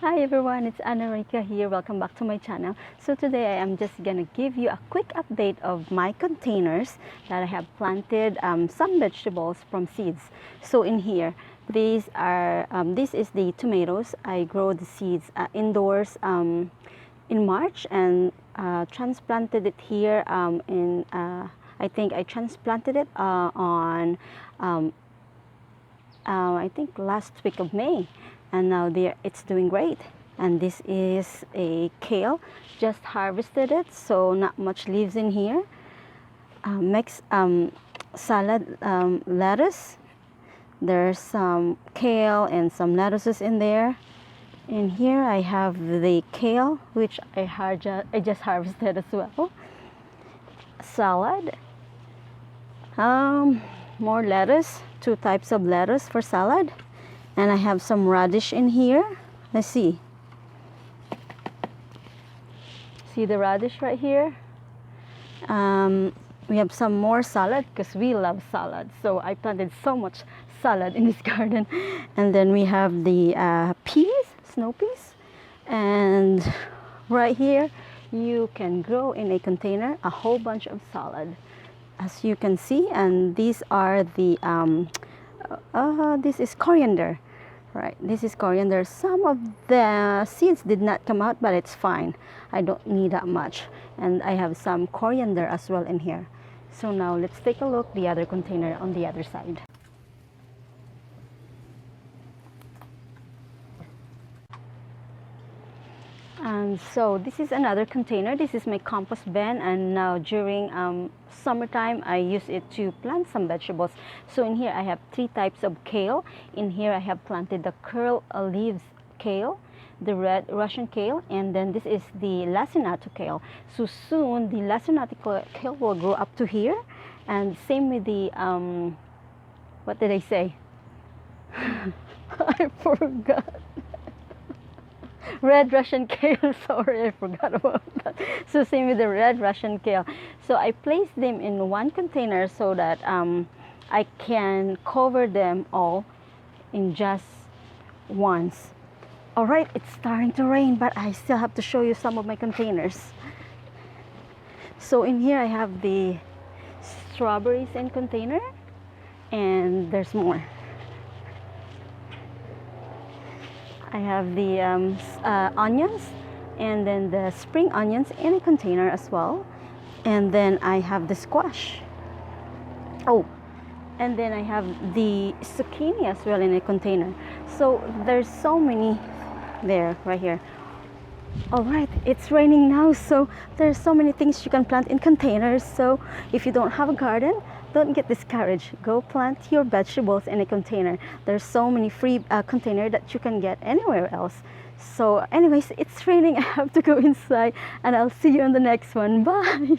Hi everyone, it's Rica here. Welcome back to my channel. So today I am just gonna give you a quick update of my containers that I have planted some vegetables from seeds. So in here, these are this is the tomatoes. I grow the seeds indoors in March and transplanted it here I think I transplanted it on I think last week of May, and now it's doing great. And this is a kale, just harvested it, so not much leaves in here. Mixed salad lettuce. There's some kale and some lettuces in there. And here I have the kale, which I just harvested as well. Salad. More lettuce, two types of lettuce for salad. And I have some radish in here. Let's see. See the radish right here? We have some more salad because we love salad. So I planted so much salad in this garden. And then we have the peas, snow peas. And right here, you can grow in a container a whole bunch of salad, as you can see. And these are the this is coriander, right? This is coriander. Some of the seeds did not come out, but it's fine. I don't need that much. And I have some coriander as well in here. So now let's take a look the other container on the other side. And so this is another container. This is my compost bin, and now during summertime I use it to plant some vegetables. So in here I have three types of kale. In here I have planted the curl leaves kale, the red Russian kale, and then this is the lacinato kale. So soon the lacinato kale will grow up to here, and same with the what did I say? I forgot. Red Russian kale, sorry, I forgot about that. So same with the red Russian kale. So I placed them in one container so that I can cover them all in just once. All right, it's starting to rain, but I still have to show you some of my containers. So in here I have the strawberries in container, and there's more. I have the onions, and then the spring onions in a container as well. And then I have the squash. Oh, and then I have the zucchini as well in a container. So there's so many there, right here. All right, it's raining now, so there's so many things you can plant in containers. So if you don't have a garden, don't get discouraged. Go plant your vegetables in a container. There's so many free containers that you can get anywhere else. So anyways, it's raining. I have to go inside, and I'll see you on the next one. Bye.